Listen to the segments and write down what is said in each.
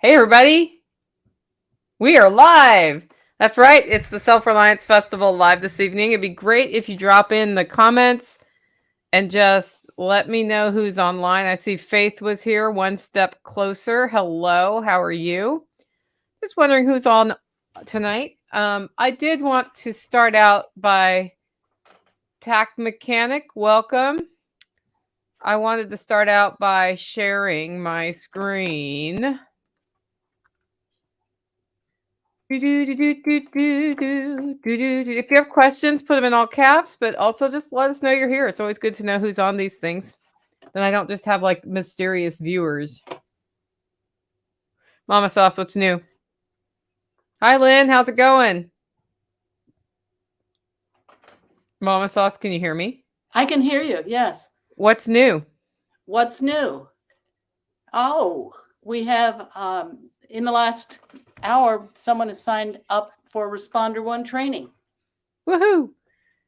Hey, everybody. We are live. That's right. It's the Self-Reliance Festival live this evening. It'd be great if you drop in the comments and just let me know who's online. I see Faith was here, one step closer. Hello. How are you? Just wondering who's on tonight. I did want to start out by Tack Mechanic. Welcome. I wanted to start out by sharing my screen. If you have questions, put them in all caps, but also just let us know you're here. It's always good to know who's on these things. Then I don't just have like mysterious viewers. Mama Sauce, what's new? Hi, Lynn. How's it going? Mama Sauce, can you hear me? I can hear you. Yes. What's new? What's new? Oh, we have in the last hour, someone has signed up for Responder One training. Woohoo!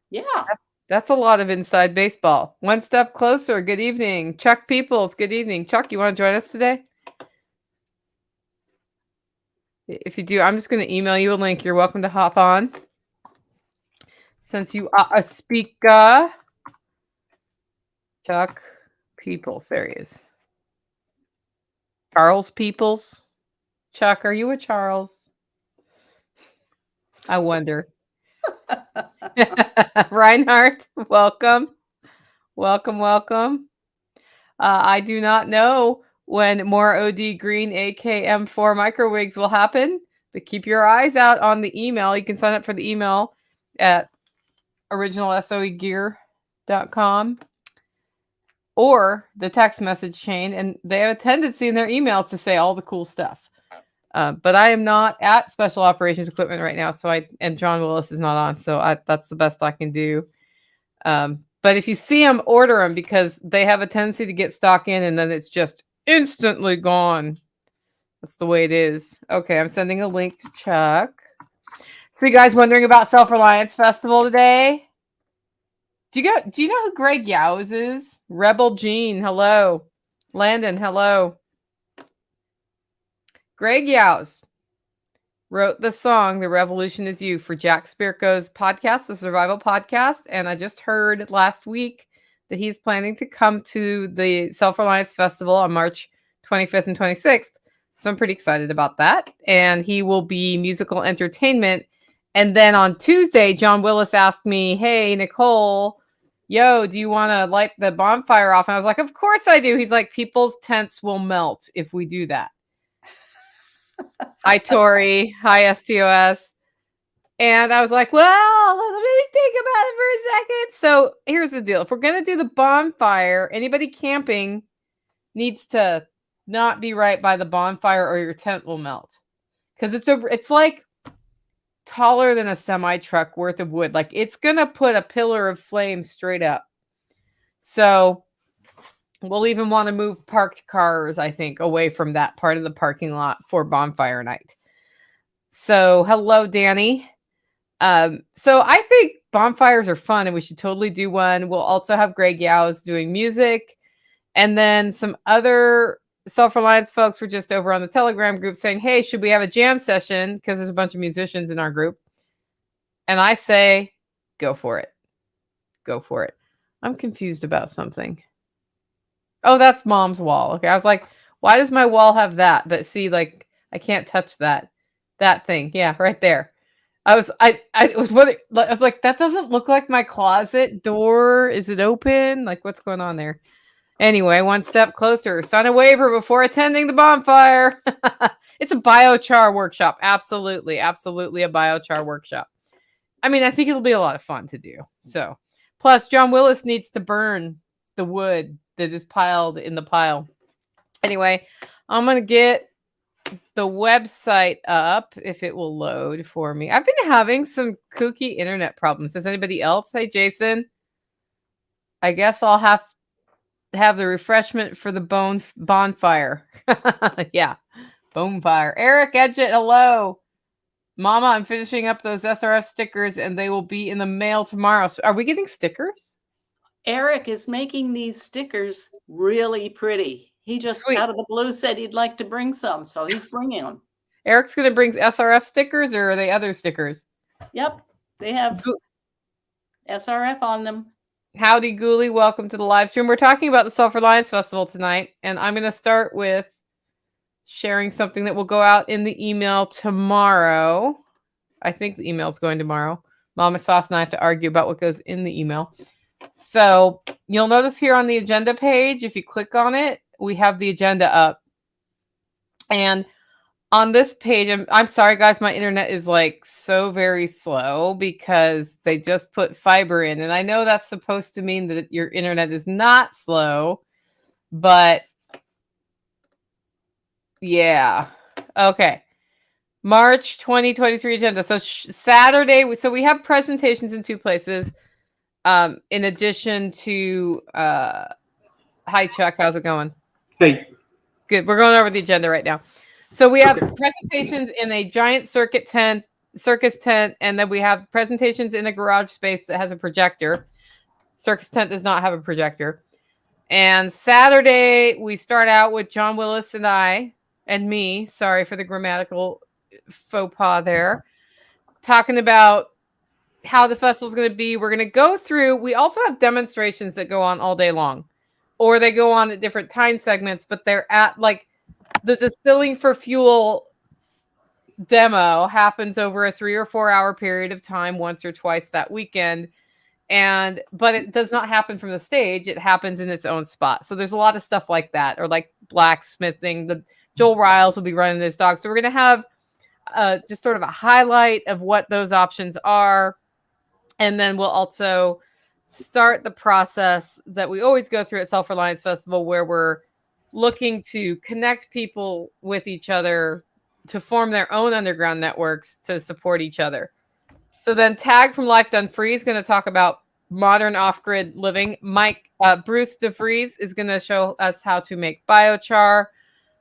Yeah. That's a lot of inside baseball. One step closer. Good evening. Chuck Peoples, good evening. Chuck, you want to join us today? If you do, I'm just going to email you a link. You're welcome to hop on. Since you are a speaker. Chuck Peoples. There he is. Charles Peoples. Chuck, are you a Charles? I wonder. Reinhardt, welcome. Welcome. I do not know when more OD Green AKM4 microwigs will happen, but keep your eyes out on the email. You can sign up for the email at originalsoegear.com or the text message chain, and they have a tendency in their emails to say all the cool stuff. But I am not at Special Operations Equipment right now, and John Willis is not on, so that's the best I can do. But if you see them, order them because they have a tendency to get stock in and then it's just instantly gone. That's the way it is. Okay, I'm sending a link to Chuck. So you guys wondering about Self-Reliance Festival today? Do you know who Greg Yowes is? Rebel Gene, hello. Landon, hello. Greg Yowes wrote the song "The Revolution Is You" for Jack Spirko's podcast, the Survival Podcast, and I just heard last week that he's planning to come to the Self-Reliance Festival on March 25th and 26th. So I'm pretty excited about that. And he will be musical entertainment. And then on Tuesday, John Willis asked me, "Hey, Nicole, do you want to light the bonfire off?" And I was like, "Of course I do." He's like, "People's tents will melt if we do that." Hi, Tori. Hi, STOS. And I was like, well, let me think about it for a second. So here's the deal. If we're going to do the bonfire, anybody camping needs to not be right by the bonfire or your tent will melt. Because it's like taller than a semi-truck worth of wood. Like it's going to put a pillar of flame straight up. So we'll even want to move parked cars, I think, away from that part of the parking lot for bonfire night. So, hello, Danny. So I think bonfires are fun and we should totally do one. We'll also have Greg Yowes doing music. And then some other Self-Reliance folks were just over on the Telegram group saying, "Hey, should we have a jam session?" Because there's a bunch of musicians in our group. And I say, go for it. Go for it. I'm confused about something. Oh, that's Mom's wall. Okay. I was like, why does my wall have that? But see, like, I can't touch that thing. Yeah, right there. I was like, that doesn't look like my closet door. Is it open? Like, what's going on there? Anyway, one step closer. Sign a waiver before attending the bonfire. It's a biochar workshop. Absolutely a biochar workshop. I mean, I think it'll be a lot of fun to do. So, plus John Willis needs to burn the wood that is piled in the pile. Anyway, I'm going to get the website up if it will load for me. I've been having some kooky internet problems. Does anybody else? Hey, Jason. I guess I'll have to have the refreshment for the bonfire. Yeah, bonfire. Eric Edgett, hello. Mama, I'm finishing up those SRF stickers and they will be in the mail tomorrow. So are we getting stickers? Eric is making these stickers really pretty. He just Sweet. out of the blue said he'd like to bring some, so he's bringing them. Eric's going to bring SRF stickers, or are they other stickers? Yep, they have SRF on them. Howdy, Ghoulie. Welcome to the live stream. We're talking about the Self-Reliance Festival tonight, and I'm going to start with sharing something that will go out in the email tomorrow. I think the email's going tomorrow. Mama Sauce and I have to argue about what goes in the email. So you'll notice here on the agenda page, if you click on it, we have the agenda up. And on this page, I'm sorry, guys, my internet is like so very slow because they just put fiber in. And I know that's supposed to mean that your internet is not slow, but yeah. Okay. March 2023 agenda. So Saturday, so we have presentations in two places. In addition to, hi Chuck, how's it going? Hey. Good. We're going over the agenda right now. So we have presentations in a giant circus tent, and then we have presentations in a garage space that has a projector. Circus tent does not have a projector. And Saturday, we start out with John Willis and I, and me, sorry for the grammatical faux pas there, talking about how the festival is going to be. We're going to go through, we also have demonstrations that go on all day long, or they go on at different time segments, but they're at like the Distilling for Fuel demo happens over a 3 or 4 hour period of time, once or twice that weekend. But it does not happen from the stage. It happens in its own spot. So there's a lot of stuff like that, or like blacksmithing. Joel Riles will be running this dog. So we're going to have just sort of a highlight of what those options are. And then we'll also start the process that we always go through at Self-Reliance Festival, where we're looking to connect people with each other to form their own underground networks to support each other. So then Tag from Life Done Free is going to talk about modern off-grid living. Bruce DeVries is going to show us how to make biochar.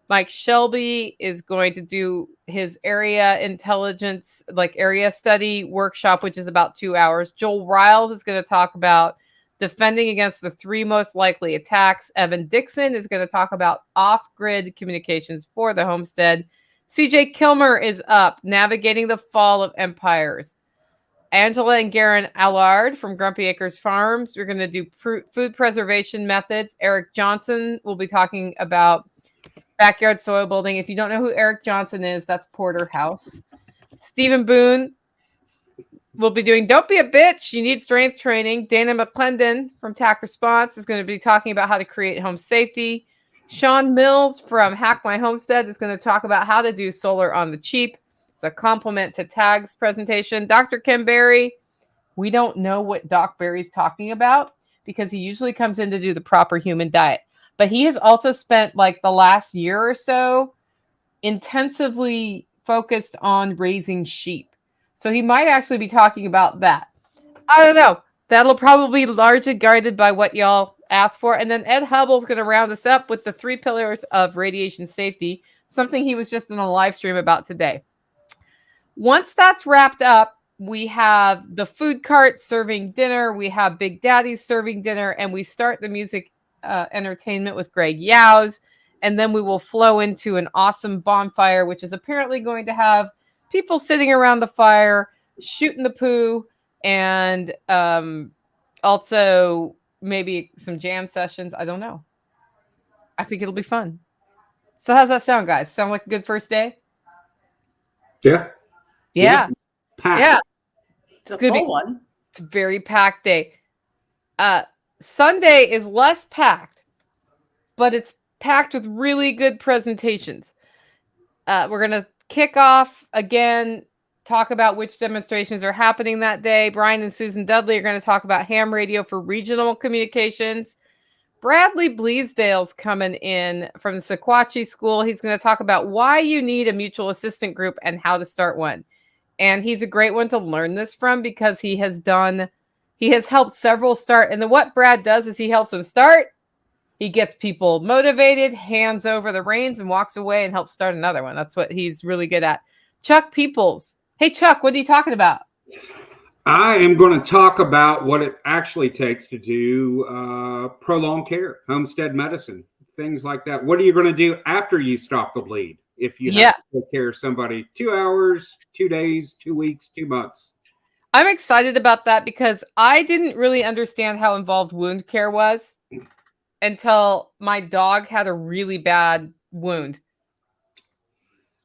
Mike Shelby is going to do his area intelligence, like area study workshop, which is about 2 hours. Joel Riles is going to talk about defending against the 3 most likely attacks. Evan Dixon is going to talk about off-grid communications for the homestead. CJ Kilmer is up, navigating the fall of empires. Angela and Garen Allard from Grumpy Acres Farms. We're going to do food preservation methods. Eric Johnson will be talking about backyard soil building. If you don't know who Eric Johnson is, that's Porterhouse. Stephen Boone will be doing Don't Be a Bitch, You Need Strength Training. Dana McClendon from TAC Response is going to be talking about how to create home safety. Sean Mills from Hack My Homestead is going to talk about how to do solar on the cheap. It's a complement to Tag's presentation. Dr. Ken Berry, we don't know what Doc Berry's talking about because he usually comes in to do the proper human diet. But he has also spent like the last year or so intensively focused on raising sheep. So he might actually be talking about that. I don't know. That'll probably be largely guided by what y'all asked for. And then Ed Hubble's going to round us up with the 3 pillars of radiation safety, something he was just in a live stream about today. Once that's wrapped up, we have the food cart serving dinner. We have Big Daddy's serving dinner. And we start the music entertainment with Greg Yowes. And then we will flow into an awesome bonfire, which is apparently going to have people sitting around the fire, shooting the poo, and also maybe some jam sessions. I don't know. I think it'll be fun. So how's that sound, guys? Sound like a good first day? Yeah. Yeah. Packed. Yeah. It's a full one. It's a very packed day. Sunday is less packed, but it's packed with really good presentations. We're going to kick off again, talk about which demonstrations are happening that day. Brian and Susan Dudley are going to talk about ham radio for regional communications. Bradley Bleasdale's coming in from the Sequatchie School. He's going to talk about why you need a mutual assistant group and how to start one. And he's a great one to learn this from because he has helped several start. And then what Brad does is he helps them start. He gets people motivated, hands over the reins, and walks away and helps start another one. That's what he's really good at. Chuck Peoples. Hey, Chuck, what are you talking about? I am going to talk about what it actually takes to do prolonged care, homestead medicine things like that. What are you going to do after you stop the bleed? If you Yeah. have to take care of somebody 2 hours, 2 days, 2 weeks, 2 months. I'm excited about that because I didn't really understand how involved wound care was until my dog had a really bad wound.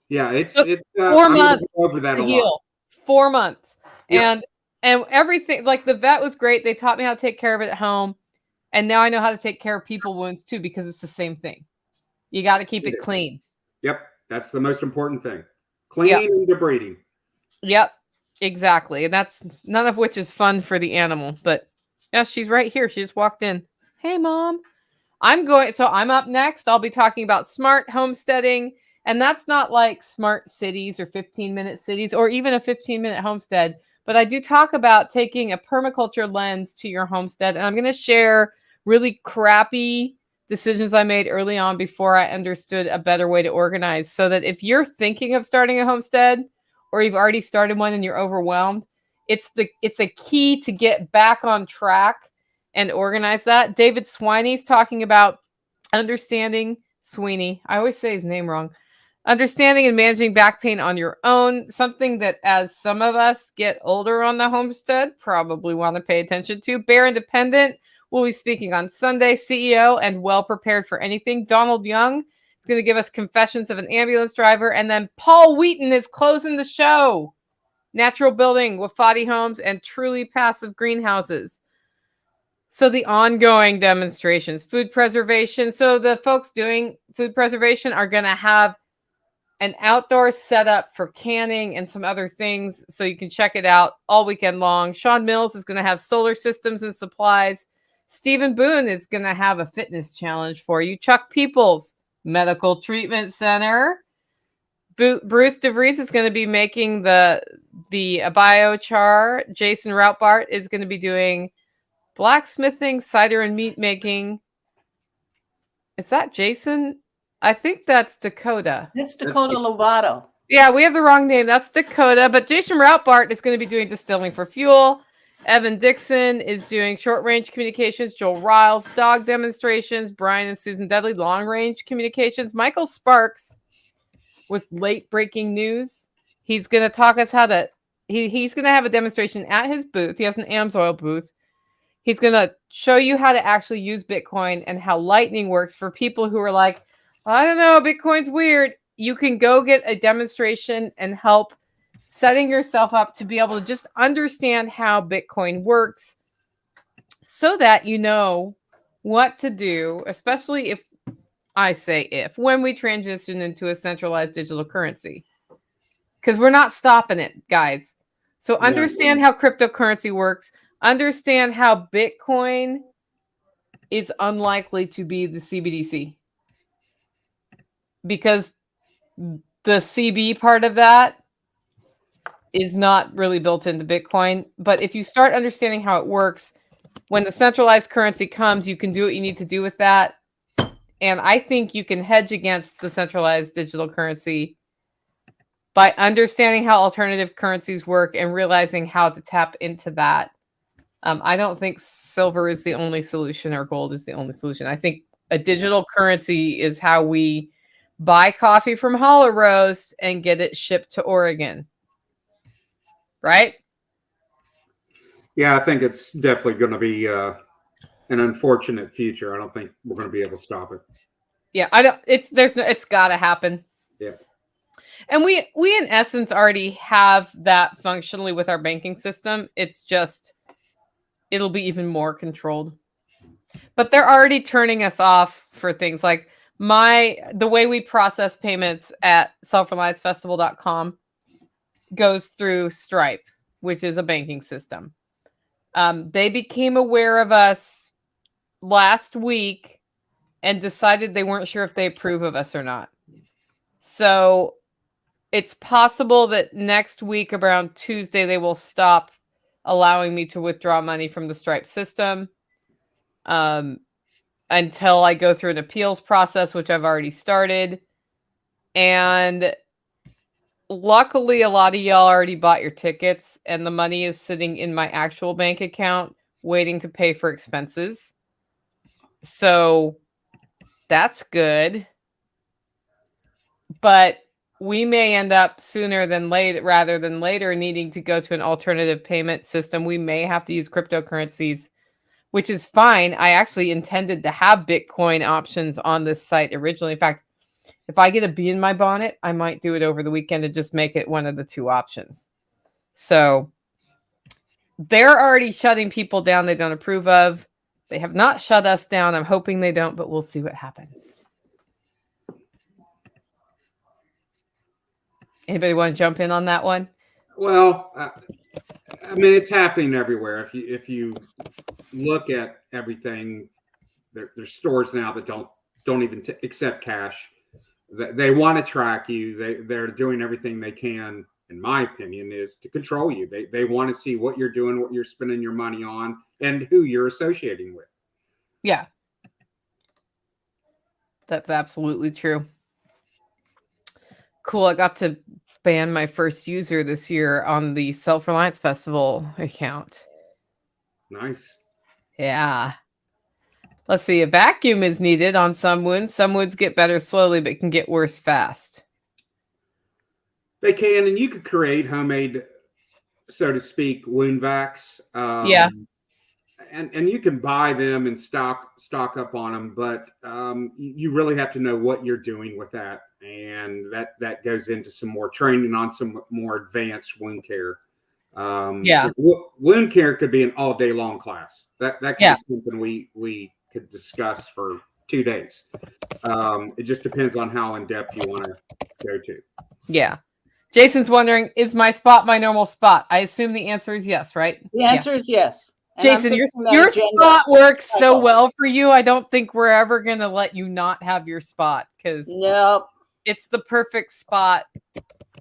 Yeah, it's Took it's. 4 I'm going to months go over that to a lot. heal. 4 months. Yep. And everything, like the vet was great. They taught me how to take care of it at home. And now I know how to take care of people wounds too, because it's the same thing. You got to keep it clean. Yep, that's the most important thing. Yep. Cleaning and debriding. Yep, exactly. And that's none of which is fun for the animal. But yeah, she's right here. She just walked in. Hey, Mom. I'm up next. I'll be talking about smart homesteading. And that's not like smart cities or 15-minute cities or even a 15-minute homestead. But I do talk about taking a permaculture lens to your homestead. And I'm going to share really crappy decisions I made early on before I understood a better way to organize, so that if you're thinking of starting a homestead or you've already started one and you're overwhelmed, it's a key to get back on track and organize that. David Swiney's talking about understanding Sweeney. I always say his name wrong. Understanding and managing back pain on your own, something that as some of us get older on the homestead, probably want to pay attention to. Bear Independent will be speaking on Sunday, CEO and well prepared for anything. Donald Young is going to give us confessions of an ambulance driver. And then Paul Wheaton is closing the show. Natural building, Wafati homes, and truly passive greenhouses. So the ongoing demonstrations, food preservation. So the folks doing food preservation are going to have an outdoor setup for canning and some other things. So you can check it out all weekend long. Sean Mills is going to have solar systems and supplies. Stephen Boone is going to have a fitness challenge for you. Chuck Peoples, Medical Treatment Center. Bruce DeVries is going to be making the biochar. Jason Routbart is going to be doing blacksmithing, cider and meat making. Is that Jason? I think that's Dakota. It's Dakota Lovato. Yeah, we have the wrong name. That's Dakota. But Jason Routbart is going to be doing distilling for fuel. Evan Dixon is doing short range communications. Joel Riles, dog demonstrations. Brian and Susan Dudley, long range communications. Michael Sparks with late breaking news. He's going to talk us how to. He's going to have a demonstration at his booth. He has an AMSOIL booth. He's going to show you how to actually use Bitcoin and how Lightning works for people who are like, I don't know, Bitcoin's weird. You can go get a demonstration and help setting yourself up to be able to just understand how Bitcoin works so that you know what to do, especially when we transition into a centralized digital currency. Because we're not stopping it, guys. So understand how cryptocurrency works. Understand how Bitcoin is unlikely to be the CBDC. Because the CB part of that is not really built into Bitcoin. But if you start understanding how it works, when the centralized currency comes, you can do what you need to do with that. And I think you can hedge against the centralized digital currency by understanding how alternative currencies work and realizing how to tap into that. I don't think silver is the only solution or gold is the only solution. I think a digital currency is how we buy coffee from Hollow Roast and get it shipped to Oregon. Right? Yeah, I think it's definitely going to be an unfortunate future. I don't think we're going to be able to stop it. Yeah, it's got to happen. Yeah. And we in essence already have that functionally with our banking system. It's just it'll be even more controlled. But they're already turning us off for things like the way we process payments at selfreliancefestival.com goes through Stripe, which is a banking system. They became aware of us last week and decided they weren't sure if they approve of us or not. So it's possible that next week around Tuesday, they will stop allowing me to withdraw money from the Stripe system until I go through an appeals process, which I've already started. And luckily, a lot of y'all already bought your tickets, and the money is sitting in my actual bank account waiting to pay for expenses. So That's good. But we may end up sooner than later, rather than later, needing to go to an alternative payment system. We may have to use cryptocurrencies, which is fine. I actually intended to have Bitcoin options on this site originally. In fact, if I get a bee in my bonnet, I might do it over the weekend and just make it one of the two options. So they're already shutting people down they don't approve of. They have not shut us down. I'm hoping they don't, but we'll see what happens. Anybody want to jump in on that one? Well, I mean, it's happening everywhere. If you look at everything, there's stores now that don't even accept cash. They want to track you. They're doing everything they can, in my opinion, is to control you. They want to see what you're doing, what you're spending your money on, and who you're associating with. Yeah. That's absolutely true. Cool. I got to ban my first user this year on the Self-Reliance Festival account. Nice. Yeah. Let's see. A vacuum is needed on some wounds. Some wounds get better slowly, but can get worse fast. They can, and you could create homemade, so to speak, wound vacs. Yeah. And you can buy them and stock up on them, but you really have to know what you're doing with that, and that goes into some more training on some more advanced wound care. Wound care could be an all day long class. That could be something we could discuss for 2 days. It just depends on how in depth you want to go to. Yeah. Jason's wondering, is my spot my normal spot? I assume the answer is yes, right? The answer is yes. And Jason, your spot works so well for you. I don't think we're ever going to let you not have your spot, because it's the perfect spot.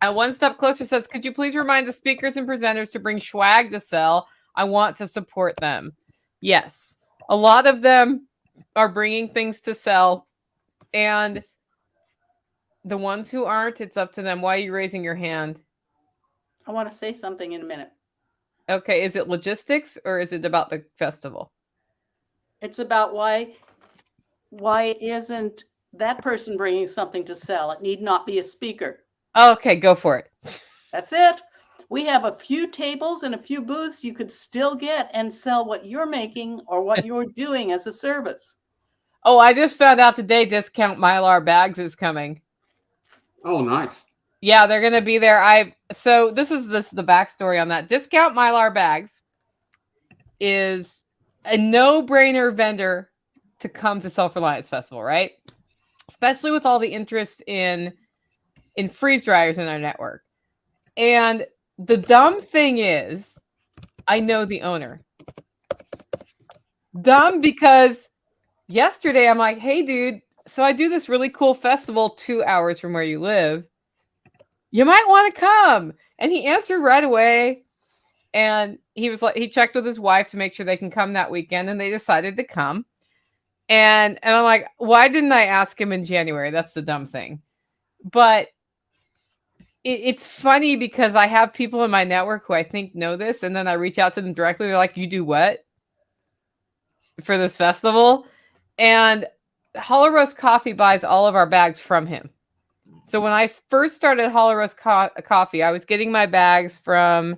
One Step Closer says, could you please remind the speakers and presenters to bring swag to sell? I want to support them. Yes. A lot of them are bringing things to sell, and the ones who aren't, it's up to them. Why are you raising your hand? I want to say something in a minute. Okay, is it logistics or is it about the festival? It's about why isn't that person bringing something to sell? It need not be a speaker. Okay, go for it. That's it. We have a few tables and a few booths you could still get and sell what you're making or what you're doing as a service. Oh, I just found out today Discount Mylar Bags is coming. Oh, nice. Yeah, they're going to be there. So this is the backstory on that. Discount Mylar Bags is a no-brainer vendor to come to Self-Reliance Festival, right? Especially with all the interest in freeze dryers in our network. And the dumb thing is, I know the owner. Dumb because yesterday I'm like, hey, dude, so I do this really cool festival 2 hours from where you live. You might want to come. And he answered right away. And he was like, he checked with his wife to make sure they can come that weekend, and they decided to come. And I'm like, why didn't I ask him in January? That's the dumb thing. But it's funny because I have people in my network who I think know this, and then I reach out to them directly. They're like, you do what for this festival? And Hollow Roast Coffee buys all of our bags from him. So when I first started Hollow Roast Coffee, I was getting my bags from,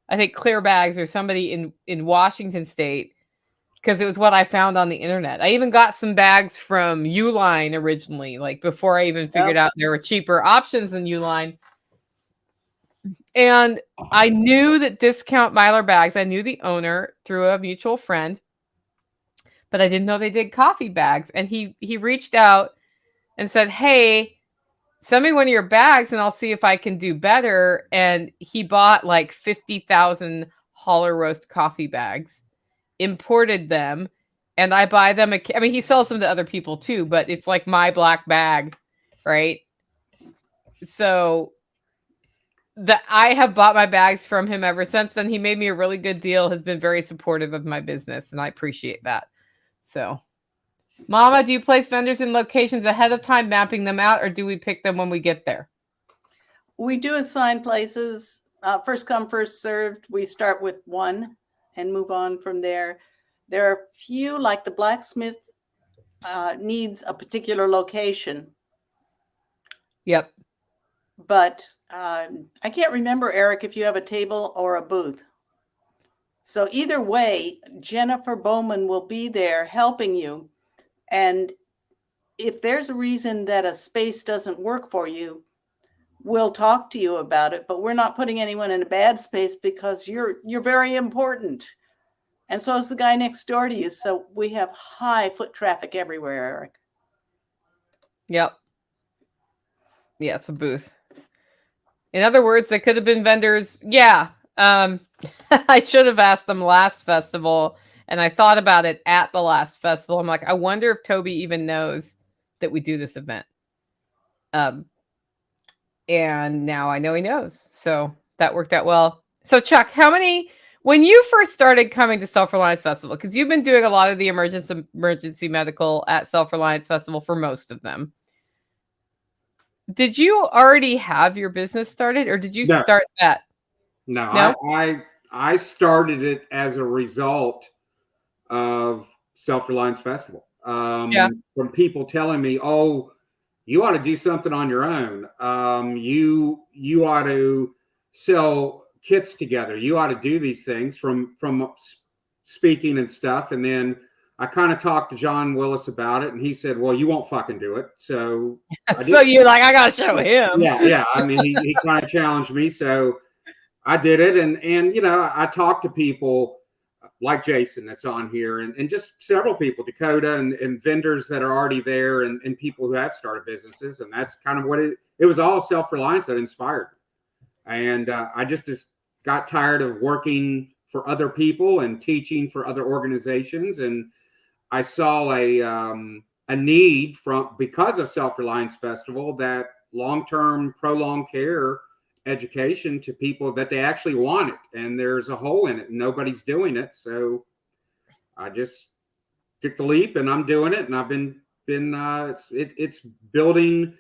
I think, Clear Bags or somebody in Washington State, because it was what I found on the internet. I even got some bags from Uline originally, like before I even figured out there were cheaper options than Uline. And I knew that Discount Mylar Bags, I knew the owner through a mutual friend, but I didn't know they did coffee bags. And he reached out and said, hey, send me one of your bags and I'll see if I can do better. And he bought like 50,000 Hollow Roast coffee bags, imported them, and I buy them. I mean, he sells them to other people too, but it's like my black bag, right? So I have bought my bags from him ever since then. He made me a really good deal, has been very supportive of my business, and I appreciate that. So, Mama, do you place vendors in locations ahead of time, mapping them out, or do we pick them when we get there? We do assign places. First come, first served. We start with one and move on from there. There are a few, like the blacksmith needs a particular location. Yep. But I can't remember, Eric, if you have a table or a booth. So either way, Jennifer Bowman will be there helping you. And if there's a reason that a space doesn't work for you, we'll talk to you about it. But we're not putting anyone in a bad space because you're very important. And so is the guy next door to you. So we have high foot traffic everywhere, Eric. Yep. Yeah, it's a booth. In other words, they could have been vendors. Yeah. I should have asked them last festival, and I thought about it at the last festival. I'm like, I wonder if Toby even knows that we do this event. And now I know he knows. So that worked out well. So Chuck, when you first started coming to Self-Reliance Festival, because you've been doing a lot of the emergency medical at Self-Reliance Festival for most of them, did you already have your business started, or did you start that? No? I started it as a result of Self-Reliance Festival. From people telling me, "Oh, you ought to do something on your own. You ought to sell kits together. You ought to do these things," from speaking and stuff. And then I kind of talked to John Willis about it, and he said, "Well, you won't fucking do it." So, so you're like, I gotta show him. Yeah. I mean, he kind of challenged me, so I did it. And I talked to people like Jason that's on here, and just several people, Dakota, and vendors that are already there, and people who have started businesses. And that's kind of what it was, all Self-Reliance that inspired me. And I just got tired of working for other people and teaching for other organizations. And I saw a need because of Self-Reliance Festival, that long-term prolonged care education to people that they actually want it, and there's a hole in it and nobody's doing it. So I just took the leap, and I'm doing it, and I've been it's building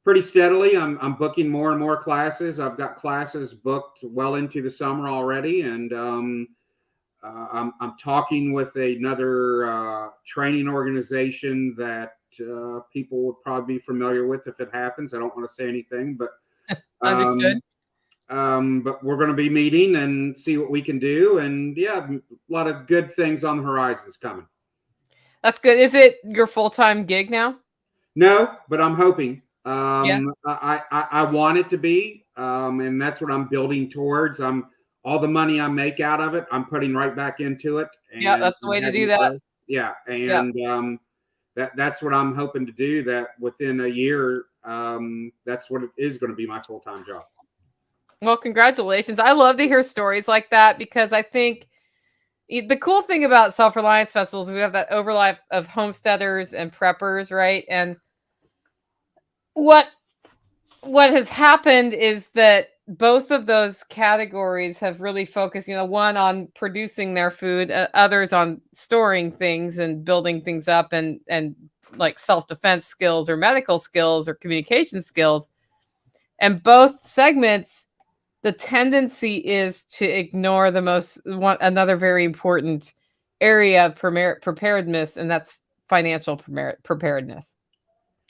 pretty steadily. I'm booking more and more classes. I've got classes booked well into the summer already, and I'm talking with another training organization that people would probably be familiar with if it happens. I don't want to say anything, but understood. But we're going to be meeting and see what we can do. And yeah, a lot of good things on the horizons coming. That's good. Is it your full-time gig now? No, but I'm hoping. Yeah. I want it to be, and that's what I'm building towards. All the money I make out of it, I'm putting right back into it. Yeah, that's the way to do that. Yeah, and that's what I'm hoping to do. That within a year, that's what it is going to be, my full-time job. Well, congratulations. I love to hear stories like that, because I think the cool thing about Self-Reliance Festivals, we have that overlap of homesteaders and preppers, right? And what has happened is that both of those categories have really focused, one on producing their food, others on storing things and building things up, and like self-defense skills or medical skills or communication skills. And both segments, the tendency is to ignore another very important area of preparedness, and that's financial preparedness.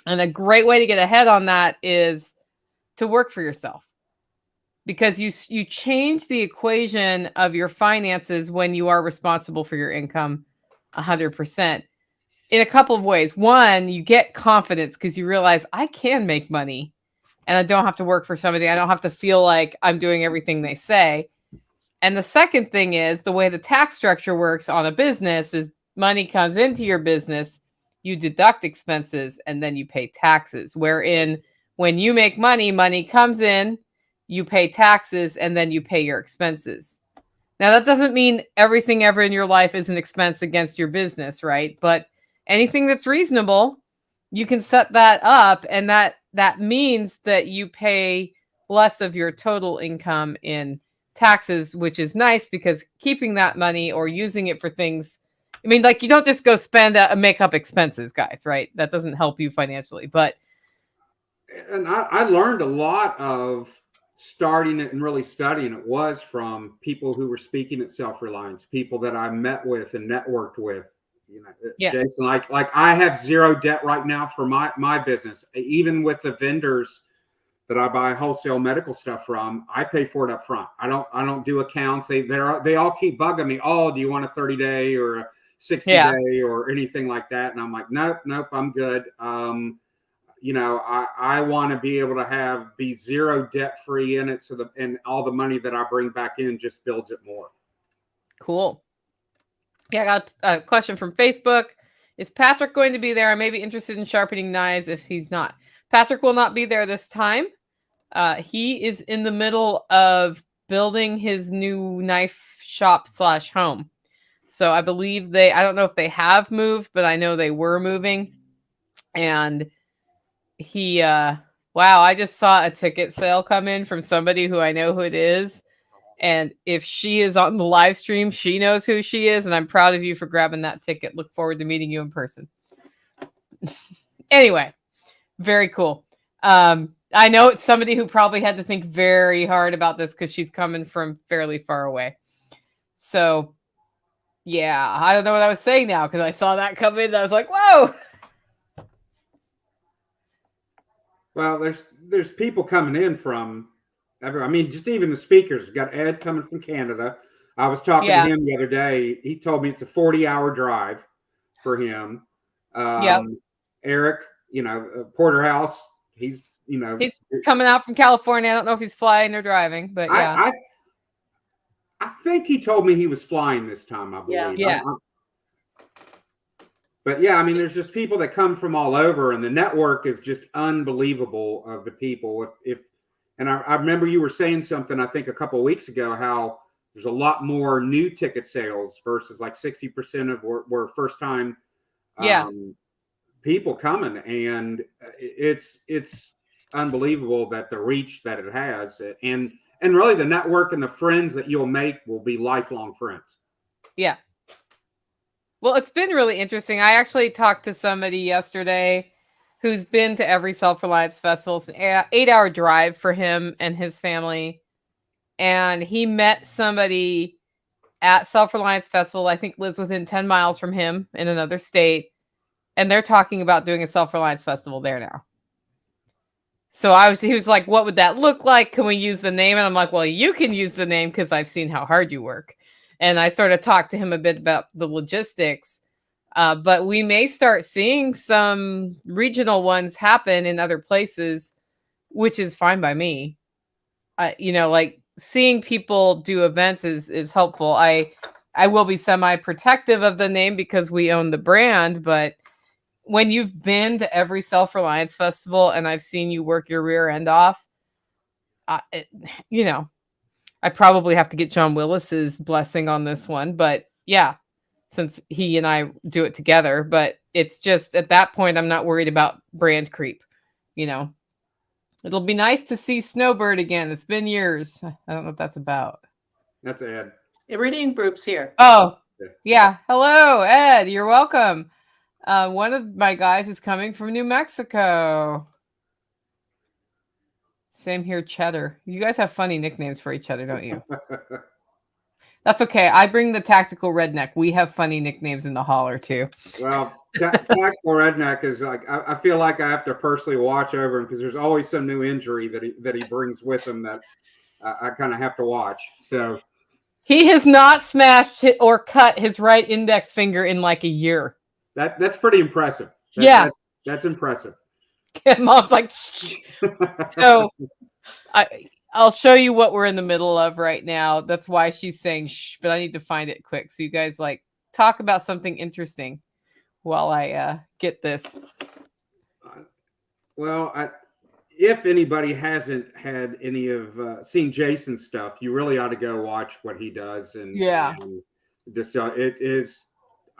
And a great way to get ahead on that is to work for yourself, because you change the equation of your finances when you are responsible for your income 100%, in a couple of ways. One, you get confidence because you realize, I can make money and I don't have to work for somebody. I don't have to feel like I'm doing everything they say. And the second thing is, the way the tax structure works on a business is money comes into your business, you deduct expenses, and then you pay taxes. Wherein when you make money, money comes in, you pay taxes, and then you pay your expenses. Now, that doesn't mean everything ever in your life is an expense against your business, right? But anything that's reasonable, you can set that up, and that means that you pay less of your total income in taxes, which is nice, because keeping that money or using it for things, I mean, like, you don't just go spend make up expenses, guys, right? That doesn't help you financially. But and I learned a lot of starting it and really studying it was from people who were speaking at Self-Reliance, people that I met with and networked with, Yeah. Jason, like I have zero debt right now for my business. Even with the vendors that I buy wholesale medical stuff from, I pay for it up front. I don't do accounts. They all keep bugging me. Oh, do you want a 30-day or a 60-day or anything like that? And I'm like, nope, I'm good. I want to be able to be zero debt free in it, and all the money that I bring back in just builds it more. Cool. Yeah, I got a question from Facebook. Is Patrick going to be there? I may be interested in sharpening knives if he's not. Patrick will not be there this time. He is in the middle of building his new knife shop / home. So I believe I don't know if they have moved, but I know they were moving. And wow, I just saw a ticket sale come in from somebody who I know who it is. And if she is on the live stream, she knows who she is. And I'm proud of you for grabbing that ticket. Look forward to meeting you in person. Anyway, very cool. I know it's somebody who probably had to think very hard about this because she's coming from fairly far away. So, yeah, I don't know what I was saying now because I saw that come in and I was like, whoa. Well, there's people coming in from I mean, just even the speakers. We've got Ed coming from Canada. I was talking to him the other day. He told me it's a 40-hour drive for him. Eric, Porterhouse, he's coming out from California. I don't know if he's flying or driving, but yeah. I think he told me he was flying this time, I believe. Yeah. But yeah, I mean, there's just people that come from all over, and the network is just unbelievable of the people. And I remember you were saying something, I think a couple of weeks ago, how there's a lot more new ticket sales versus like 60% of were first time people coming. And it's unbelievable that the reach that it has, and really the network and the friends that you'll make will be lifelong friends. Yeah. Well, it's been really interesting. I actually talked to somebody yesterday who's been to every Self-Reliance Festival. It's an 8-hour drive for him and his family. And he met somebody at Self-Reliance Festival, I think lives within 10 miles from him in another state. And they're talking about doing a Self-Reliance Festival there now. So he was like, what would that look like? Can we use the name? And I'm like, well, you can use the name because I've seen how hard you work. And I sort of talked to him a bit about the logistics. But we may start seeing some regional ones happen in other places, which is fine by me. Like seeing people do events is helpful. I will be semi-protective of the name because we own the brand, but when you've been to every Self-Reliance Festival and I've seen you work your rear end off, I probably have to get John Willis's blessing on this one, but yeah, since he and I do it together, but it's just at that point, I'm not worried about brand creep. It'll be nice to see Snowbird again. It's been years. I don't know what that's about. That's Ed. Iridium Group's here. Oh, yeah. Hello, Ed. You're welcome. One of my guys is coming from New Mexico. Same here, Cheddar. You guys have funny nicknames for each other, don't you? That's okay. I bring the Tactical Redneck. We have funny nicknames in the holler, too. Well, Tactical Redneck is like, I feel like I have to personally watch over him because there's always some new injury that he brings with him that I kind of have to watch. So he has not smashed or cut his right index finger in like a year. That's pretty impressive. That's impressive. Mom's like, so I'll show you what we're in the middle of right now. That's why she's saying shh, but I need to find it quick. So you guys talk about something interesting while I get this. Well, if anybody hasn't had any of seen Jason's stuff, you really ought to go watch what he does. And just it is.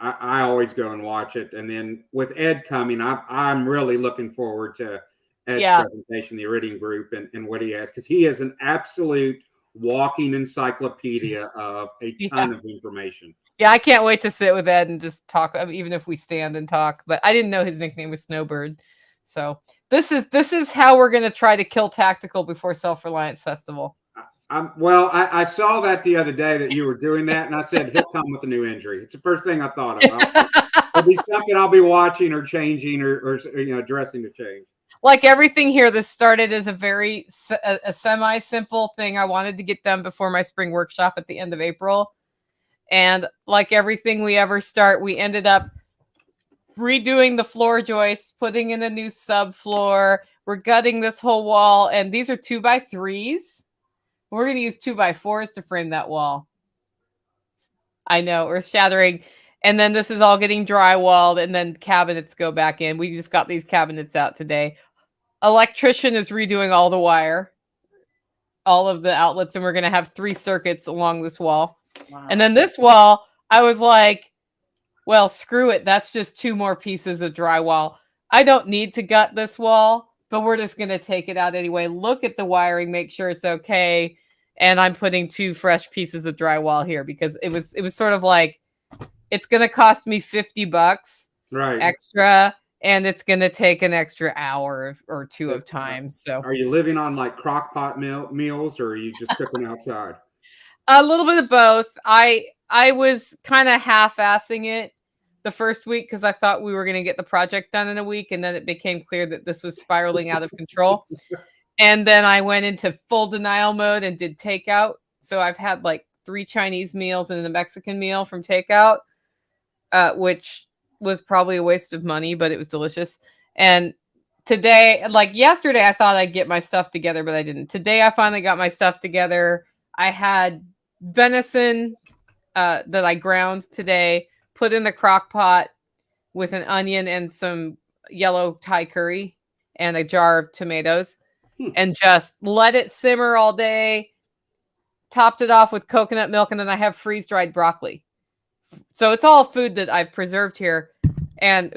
I always go and watch it. And then with Ed coming, I'm really looking forward to Ed's presentation, the Iridium Group, and what he has, because he is an absolute walking encyclopedia of a ton of information. Yeah, I can't wait to sit with Ed and just talk, even if we stand and talk. But I didn't know his nickname was Snowbird. So this is how we're going to try to kill Tactical before Self-Reliance Festival. I saw that the other day that you were doing that, and I said he'll come with a new injury. It's the first thing I thought of. It'll be something I'll be watching or changing or dressing to change. Like everything here, this started as a semi-simple thing I wanted to get done before my spring workshop at the end of April. And like everything we ever start, we ended up redoing the floor joists, putting in a new subfloor. We're gutting this whole wall, and these are 2x3s. We're going to use 2x4s to frame that wall. I know, earth shattering. And then this is all getting drywalled, and then cabinets go back in. We just got these cabinets out today. Electrician is redoing all the wire, all of the outlets, and we're going to have 3 circuits along this wall. Wow. And then this wall, I was like, well, screw it. That's just 2 more pieces of drywall. I don't need to gut this wall, but we're just going to take it out anyway. Look at the wiring, make sure it's okay. And I'm putting 2 fresh pieces of drywall here because it was sort of like, it's going to cost me $50 extra, and it's going to take an extra hour or 2 of time. So, are you living on like crock pot meals, or are you just cooking outside? A little bit of both. I was kind of half-assing it the first week because I thought we were going to get the project done in a week, and then it became clear that this was spiraling out of control. And then I went into full denial mode and did takeout. So I've had like 3 Chinese meals and a Mexican meal from takeout, which was probably a waste of money, but it was delicious. And today, like yesterday, I thought I'd get my stuff together, but I didn't. Today, I finally got my stuff together. I had venison that I ground today, put in the crock pot with an onion and some yellow Thai curry and a jar of tomatoes, and just let it simmer all day. Topped it off with coconut milk, and then I have freeze-dried broccoli. So it's all food that I've preserved here. And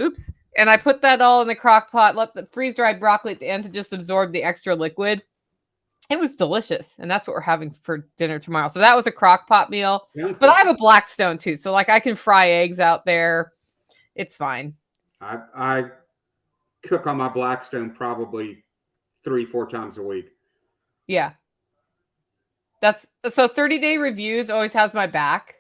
and I put that all in the crock pot, let the freeze-dried broccoli at the end to just absorb the extra liquid. It was delicious, and that's what we're having for dinner tomorrow. So that was a crock pot meal. But I have a Blackstone too, so like I can fry eggs out there. It's fine. I cook on my Blackstone probably 3-4 times a week. Yeah. That's so 30-day reviews always has my back.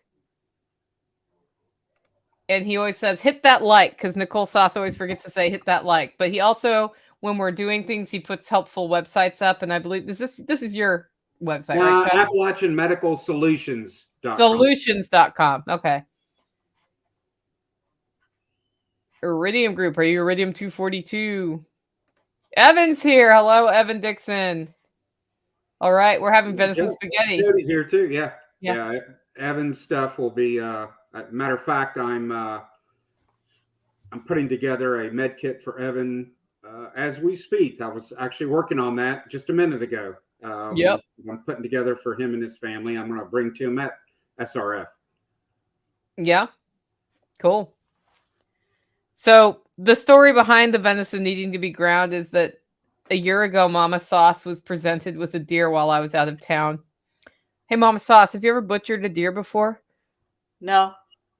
And he always says, hit that like, because Nicole Sauce always forgets to say hit that like. But he also, when we're doing things, he puts helpful websites up. And I believe this is your website, right? Appalachian Medical Solutions.com. Solutions.com. Okay. Iridium Group. Are you Iridium 242? Evan's here. Hello, Evan Dixon. All right. We're having venison spaghetti. Jody's here too. Yeah. Evan's stuff will be, matter of fact, I'm putting together a med kit for Evan as we speak. I was actually working on that just a minute ago. Yep. I'm putting together for him and his family. I'm going to bring to him at SRF. Yeah. Cool. So the story behind the venison needing to be ground is that a year ago, Mama Sauce was presented with a deer while I was out of town. Hey, Mama Sauce, have you ever butchered a deer before? No.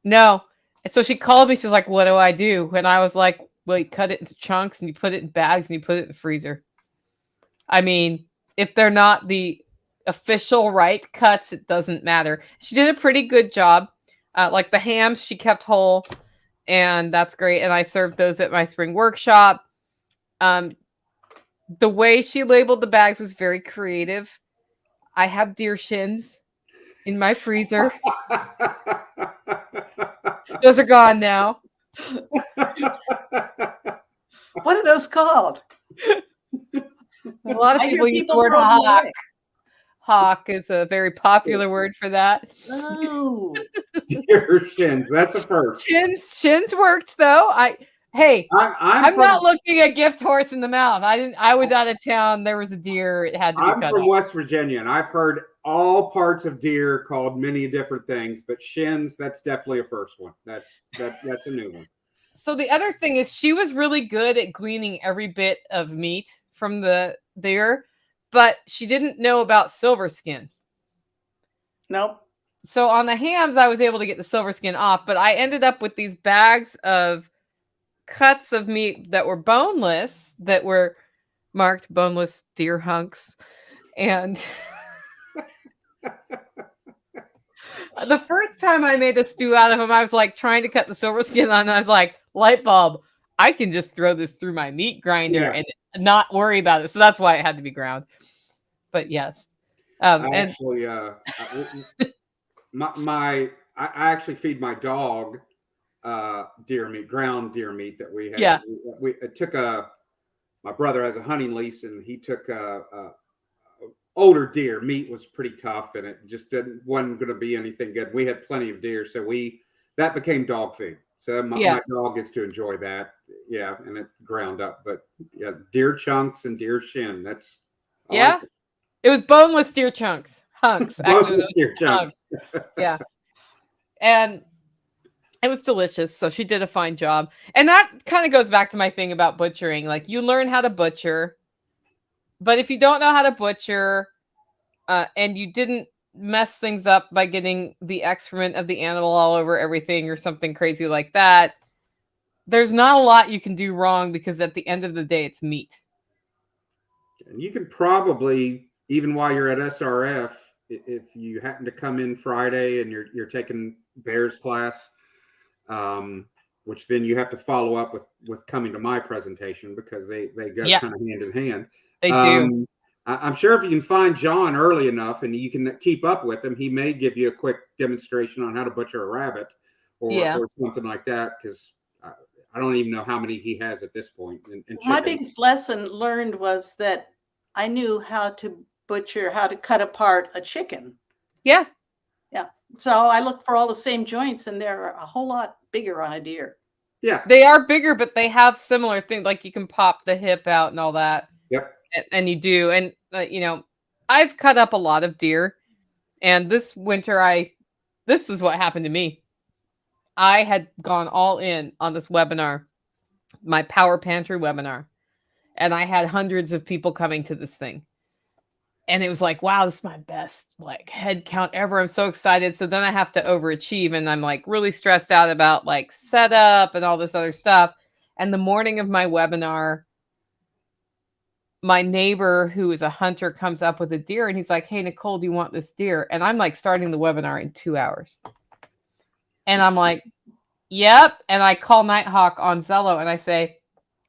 And so she called me. She's like, what do I do? And I was like, well, you cut it into chunks and you put it in bags and you put it in the freezer. I mean, if they're not the official right cuts, it doesn't matter. She did a pretty good job. Like the hams, she kept whole, and that's great. And I served those at my spring workshop. The way she labeled the bags was very creative. I have deer shins in my freezer. Those are gone now. What are those called? A lot of people use the word hock. Hock is a very popular word for that. Oh. Deer shins. That's a first. Shins worked though. I'm not looking a gift horse in the mouth. I was out of town. There was a deer. It had to be cut off. I'm from West Virginia, and I've heard all parts of deer called many different things, but shins, that's definitely a first one. That's a new one. So the other thing is she was really good at gleaning every bit of meat from the deer, but she didn't know about silver skin. Nope. So on the hams, I was able to get the silver skin off, but I ended up with these bags of cuts of meat that were boneless, that were marked boneless deer hunks. And The first time I made a stew out of them, I was like trying to cut the silver skin on, and I was like, light bulb, I can just throw this through my meat grinder Yeah. and not worry about it. So that's why it had to be ground. But yes. I And actually, I actually feed my dog deer meat, ground deer meat that we had. yeah, We it took my brother has a hunting lease, and he took older deer. Meat was pretty tough, and it just wasn't going to be anything good. We had plenty of deer, so that became dog food. So my dog gets to enjoy that. Yeah, and it ground up, but yeah, deer chunks and deer shin. That's yeah. It was boneless deer hunks. Actually, boneless deer chunks. Yeah, and it was delicious. So she did a fine job, and that kind of goes back to my thing about butchering. Like, you learn how to butcher, but if you don't know how to butcher, and you didn't mess things up by getting the excrement of the animal all over everything or something crazy like that, there's not a lot you can do wrong, because at the end of the day, it's meat. And you can probably, even while you're at SRF, if you happen to come in Friday and you're taking Bears class, which then you have to follow up with coming to my presentation, because they go kind of hand in hand. They do. I'm sure if you can find John early enough and you can keep up with him, he may give you a quick demonstration on how to butcher a rabbit or something like that, because I don't even know how many he has at this point. My biggest lesson learned was that I knew how to cut apart a chicken. Yeah. Yeah. So I looked for all the same joints, and they're a whole lot bigger on a deer. Yeah. They are bigger, but they have similar things. Like, you can pop the hip out and all that. Yep. And you do. And, I've cut up a lot of deer. And this winter, this is what happened to me. I had gone all in on this webinar, my Power Pantry webinar. And I had hundreds of people coming to this thing. And it was like, wow, this is my best head count ever. I'm so excited. So then I have to overachieve, and I'm really stressed out about setup and all this other stuff. And the morning of my webinar, my neighbor, who is a hunter, comes up with a deer, and he's like, hey, Nicole, do you want this deer? And I'm starting the webinar in 2 hours. And I'm like, yep. And I call Nighthawk on Zello, and I say,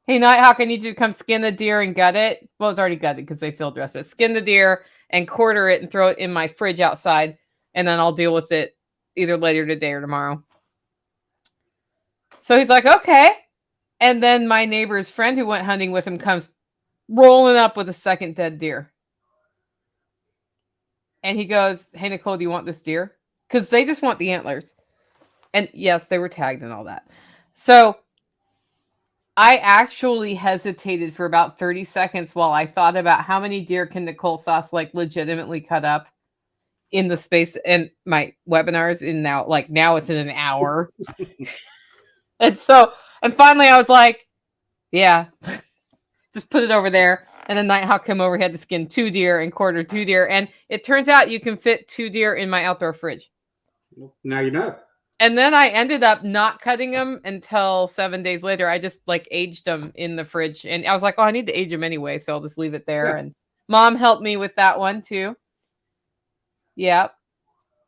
hey, Nighthawk, I need you to come skin the deer and gut it. Well, it's already gutted because they field dressed it. Skin the deer and quarter it and throw it in my fridge outside, and then I'll deal with it either later today or tomorrow. So he's like, okay. And then my neighbor's friend who went hunting with him comes rolling up with a second dead deer. And he goes, hey, Nicole, do you want this deer? Because they just want the antlers. And yes, they were tagged and all that. So I actually hesitated for about 30 seconds while I thought about how many deer can Nicole Sauce legitimately cut up in the space. And my webinars now it's in an hour. And finally I was like, yeah, just put it over there. And then Nighthawk came over, he had to skin 2 deer and quarter 2 deer. And it turns out you can fit 2 deer in my outdoor fridge. Now you know. And then I ended up not cutting them until 7 days later. I just aged them in the fridge, and I was like, oh, I need to age them anyway, so I'll just leave it there. Yeah. And Mom helped me with that one too. Yeah.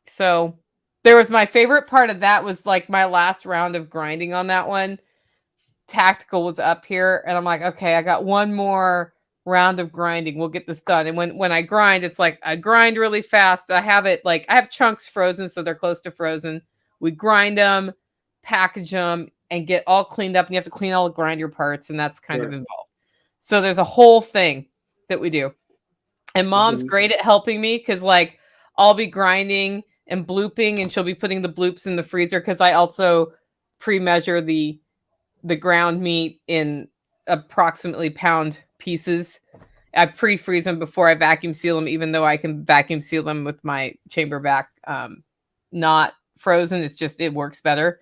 So there was my favorite part of that was my last round of grinding on that one. Tactical was up here, and I'm like, okay, I got one more round of grinding. We'll get this done. And when I grind, it's I grind really fast. I have it I have chunks frozen, so they're close to frozen. We grind them, package them, and get all cleaned up. And you have to clean all the grinder parts, and that's kind of involved. So there's a whole thing that we do. And Mom's great at helping me, because I'll be grinding and blooping, and she'll be putting the bloops in the freezer, because I also pre-measure the ground meat in approximately pound pieces. I pre-freeze them before I vacuum seal them, even though I can vacuum seal them with my chamber vac, not frozen. It's just, it works better.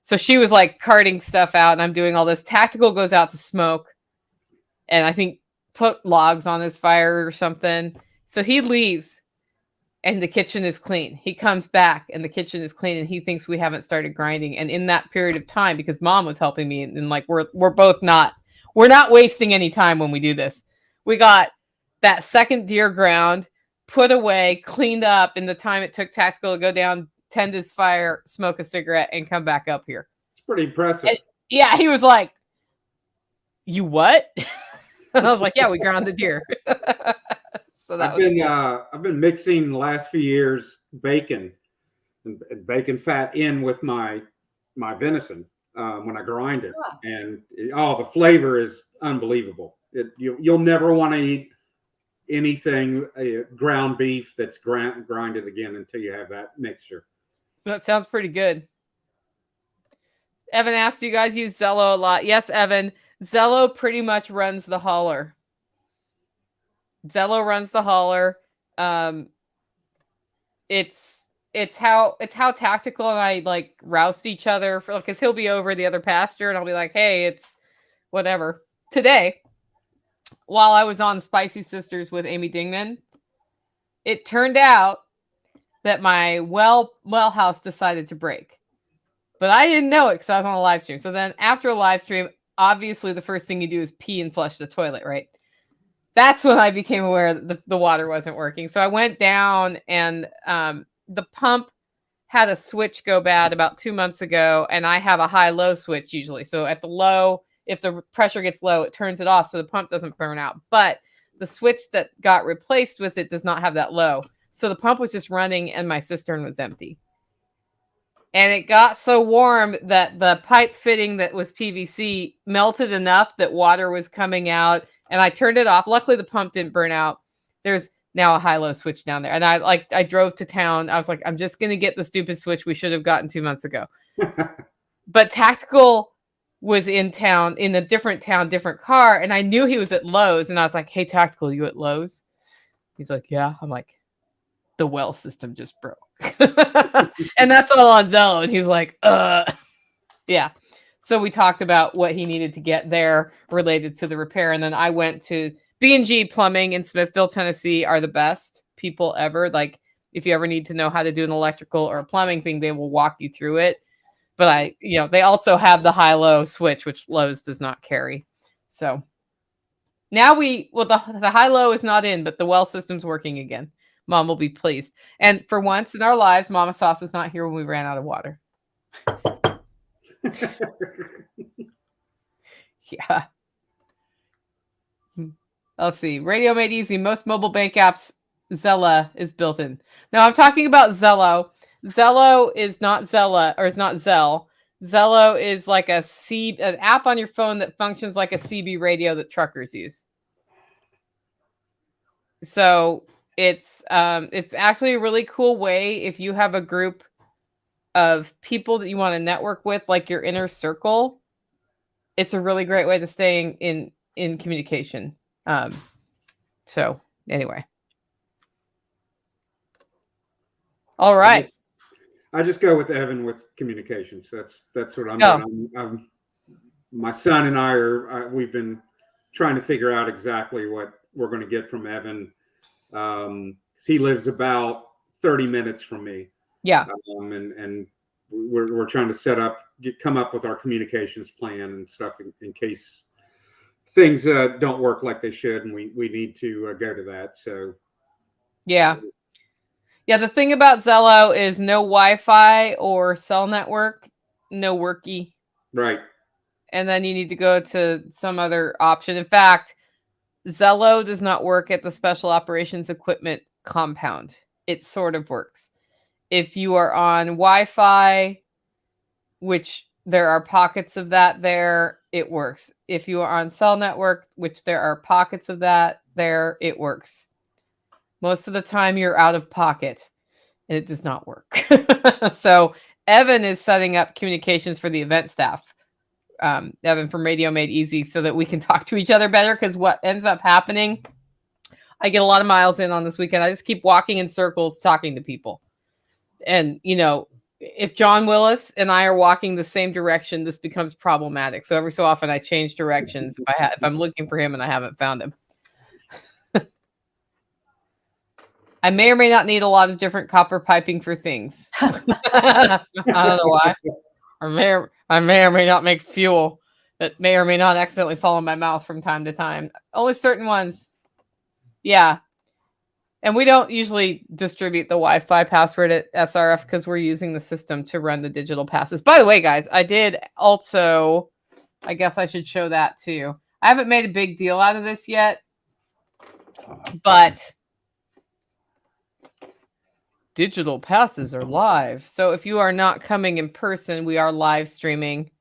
So she was carting stuff out, and I'm doing all this. Tactical goes out to smoke, and I think put logs on his fire or something. So he leaves, and the kitchen is clean. He comes back, and the kitchen is clean, and he thinks we haven't started grinding. And in that period of time, because Mom was helping me, and we're both not wasting any time when we do this. We got that second deer ground put away, cleaned up in the time it took Tactical to go down tend his fire, smoke a cigarette, and come back up here. It's pretty impressive. And, yeah, he was like, "You what?" And I was like, "Yeah, we ground the deer." So that I've been mixing the last few years bacon and bacon fat in with my venison when I grind it, and the flavor is unbelievable. You'll never want to eat anything ground beef that's grinded again until you have that mixture. That sounds pretty good. Evan asked, "Do you guys use Zello a lot?" Yes, Evan. Zello pretty much runs the hauler. Zello runs the hauler. It's how tactical and I like roust each other for, because he'll be over the other pasture and I'll be like, "Hey, it's whatever." Today, while I was on Spicy Sisters with Amy Dingman, it turned out that my well house decided to break. But I didn't know it because I was on a live stream. So then after a live stream, obviously the first thing you do is pee and flush the toilet, right? That's when I became aware that the water wasn't working. So I went down and the pump had a switch go bad about 2 months ago. And I have a high-low switch usually. So at the low, if the pressure gets low, it turns it off so the pump doesn't burn out. But the switch that got replaced with it does not have that low. So the pump was just running and my cistern was empty. And it got so warm that the pipe fitting that was PVC melted enough that water was coming out. And I turned it off. Luckily, the pump didn't burn out. There's now a high-low switch down there. And I drove to town. I was like, I'm just going to get the stupid switch we should have gotten 2 months ago. But Tactical was in town, in a different town, different car. And I knew he was at Lowe's. And I was like, "Hey, Tactical, you at Lowe's?" He's like, "Yeah." I'm like, "The well system just broke." And that's all on Zello. And he's like, yeah. So we talked about what he needed to get there related to the repair. And then I went to B&G Plumbing in Smithville, Tennessee, are the best people ever. Like, if you ever need to know how to do an electrical or a plumbing thing, they will walk you through it. But they also have the high-low switch, which Lowe's does not carry. So now the high-low is not in, but the well system's working again. Mom will be pleased. And for once in our lives, Mama Sauce was not here when we ran out of water. Yeah. Let's see. Radio Made Easy. Most mobile bank apps, Zella is built in. Now I'm talking about Zello. Zello is not Zella, or it's not Zell. Zello is like an app on your phone that functions like a CB radio that truckers use. So it's actually a really cool way if you have a group of people that you want to network with, like your inner circle. It's a really great way to stay in communication. So anyway. All right. I just go with Evan with communications. That's what I'm doing. My son and I we've been trying to figure out exactly what we're going to get from Evan. He lives about 30 minutes from me. Yeah. And we're trying to come up with our communications plan and stuff in case things don't work like they should, and we need to go to that. So yeah. The thing about Zello is no Wi-Fi or cell network, no worky. Right. And then you need to go to some other option. In fact, Zello does not work at the Special Operations Equipment compound. It sort of works. If you are on Wi-Fi, which there are pockets of that there, it works. If you are on cell network, which there are pockets of that there, it works. Most of the time you're out of pocket and it does not work. So Evan is setting up communications for the event staff. Evan from Radio Made Easy, so that we can talk to each other better. Because what ends up happening, I get a lot of miles in on this weekend. I just keep walking in circles talking to people. And, if John Willis and I are walking the same direction, this becomes problematic. So every so often I change directions if I'm looking for him and I haven't found him. I may or may not need a lot of different copper piping for things. I don't know why. I may or may not make fuel that may or may not accidentally fall in my mouth from time to time. Only certain ones. Yeah. And we don't usually distribute the Wi-Fi password at SRF because we're using the system to run the digital passes. By the way, guys, I did also, I guess I should show that too. I haven't made a big deal out of this yet, but digital passes are live. So if you are not coming in person, we are live streaming,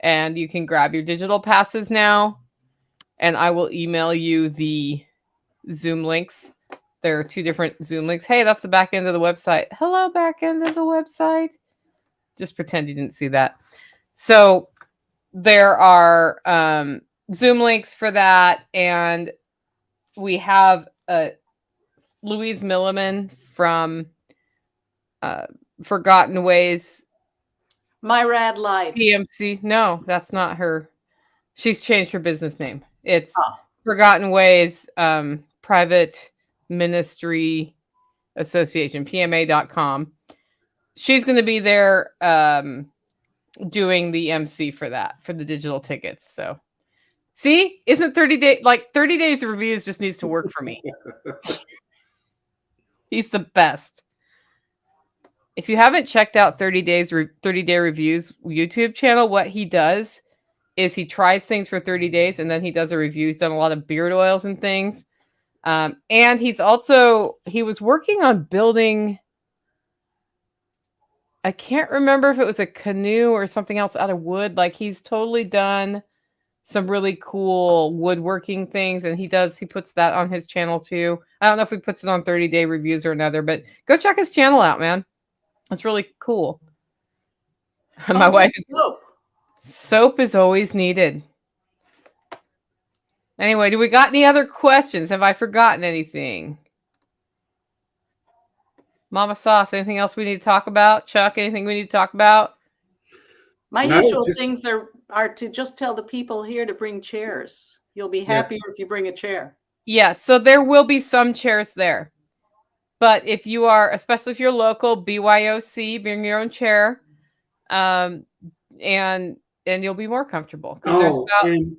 and you can grab your digital passes now, and I will email you the Zoom links. There are 2 different Zoom links. Hey, that's the back end of the website. Hello, back end of the website. Just pretend you didn't see that. So there are Zoom links for that. And we have Louise Milliman from Forgotten Ways. My Rad Life. PMC. No, that's not her. She's changed her business name. It's Forgotten Ways Private Ministry Association, PMA.com. She's going to be there doing the MC for that, for the digital tickets. So, see, isn't 30 days of reviews just needs to work for me. He's the best. If you haven't checked out 30 Day Reviews YouTube channel, what he does is he tries things for 30 days and then he does a review. He's done a lot of beard oils and things. And he was working on building, I can't remember if it was a canoe or something else out of wood. Like, he's totally done some really cool woodworking things, and he puts that on his channel too. I don't know if he puts it on 30 Day Reviews or another, but go check his channel out, man. It's really cool. My wife is soap is always needed. Anyway, do we got any other questions? Have I forgotten anything? Mama Sauce, anything else we need to talk about? Chuck, anything we need to talk about? My usual things are to just tell the people here to bring chairs. You'll be happier if you bring a chair. Yes, so there will be some chairs there. But if you are, especially if you're local, BYOC, bring your own chair. And you'll be more comfortable. And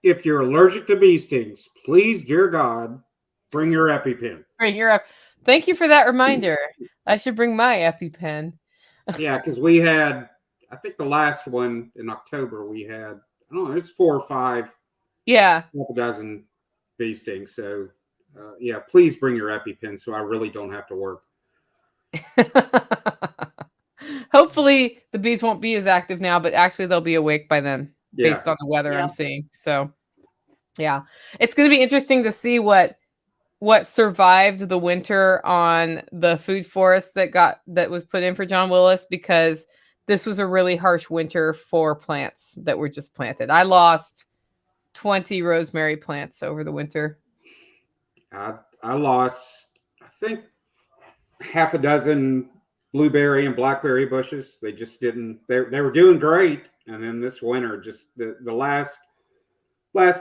if you're allergic to bee stings, please, dear God, bring your EpiPen. Thank you for that reminder. I should bring my EpiPen. Yeah, because we had, I think the last one in October, we had, I don't know, it's 4 or 5. Yeah. Couple dozen bee stings. So, please bring your EpiPen so I really don't have to work. Hopefully the bees won't be as active now, but actually they'll be awake by then based on the weather I'm seeing. So, yeah. It's going to be interesting to see what survived the winter on the food forest that was put in for John Willis, because this was a really harsh winter for plants that were just planted. I lost 20 rosemary plants over the winter. I lost, I think, half a dozen blueberry and blackberry bushes. They just didn't, they were doing great. And then this winter, just the last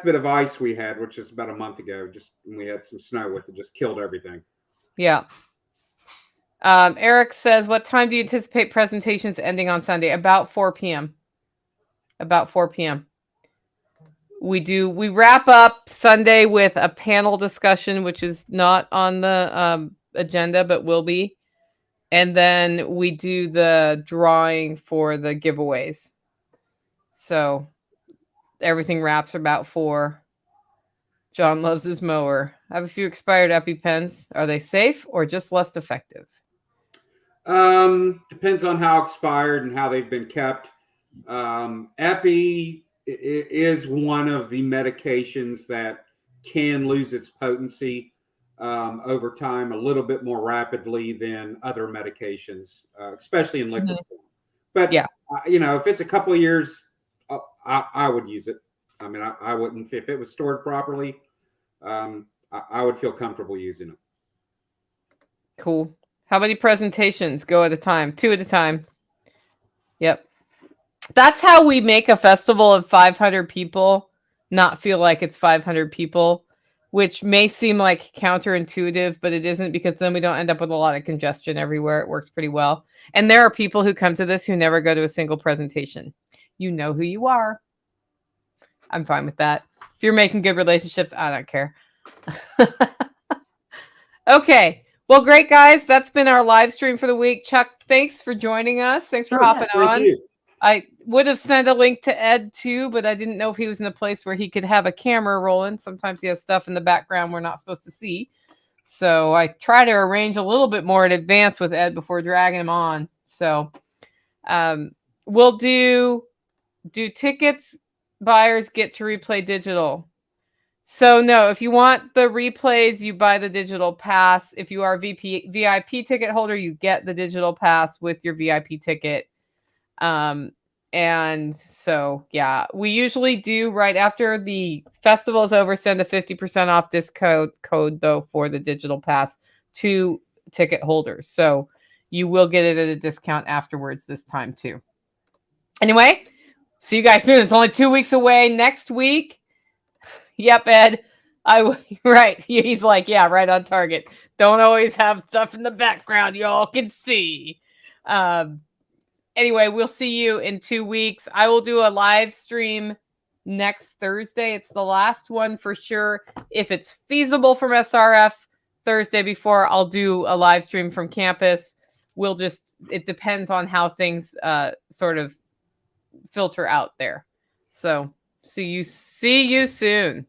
bit of ice we had, which is about a month ago, just when we had some snow with it, just killed everything. Yeah. Eric says, what time do you anticipate presentations ending on Sunday? About 4 p.m. About 4 p.m. We wrap up Sunday with a panel discussion, which is not on the agenda, but will be. And then we do the drawing for the giveaways. So everything wraps about 4. John loves his mower. I have a few expired EpiPens. Are they safe or just less effective? Depends on how expired and how they've been kept. Epi is one of the medications that can lose its potency over time a little bit more rapidly than other medications, especially in liquid form. But if it's a couple of years, I would use it. I mean, I wouldn't, if it was stored properly, I would feel comfortable using it. Cool. How many presentations go at a time? 2 at a time. Yep. That's how we make a festival of 500 people not feel like it's 500 people, which may seem like counterintuitive, but it isn't, because then we don't end up with a lot of congestion everywhere. It works pretty well. And there are people who come to this who never go to a single presentation. You know who you are. I'm fine with that. If you're making good relationships, I don't care. Okay. Well, great, guys. That's been our live stream for the week. Chuck, thanks for joining us. Thanks for hopping Thank on. you. I would have sent a link to Ed too, but I didn't know if he was in a place where he could have a camera rolling. Sometimes he has stuff in the background we're not supposed to see. So I try to arrange a little bit more in advance with Ed before dragging him on. So we'll do tickets buyers get to replay digital. So no, if you want the replays, you buy the digital pass. If you are a VIP ticket holder, you get the digital pass with your VIP ticket. And so, yeah, we usually do right after the festival is over, send a 50% off discount code though for the digital pass to ticket holders. So you will get it at a discount afterwards this time too. Anyway, see you guys soon. It's only 2 weeks away next week. Yep, Ed. Right. He's like, yeah, right on target. Don't always have stuff in the background y'all can see. Anyway, we'll see you in 2 weeks. I will do a live stream next Thursday. It's the last one for sure. If it's feasible from SRF Thursday before, I'll do a live stream from campus. It depends on how things sort of filter out there. So see you soon.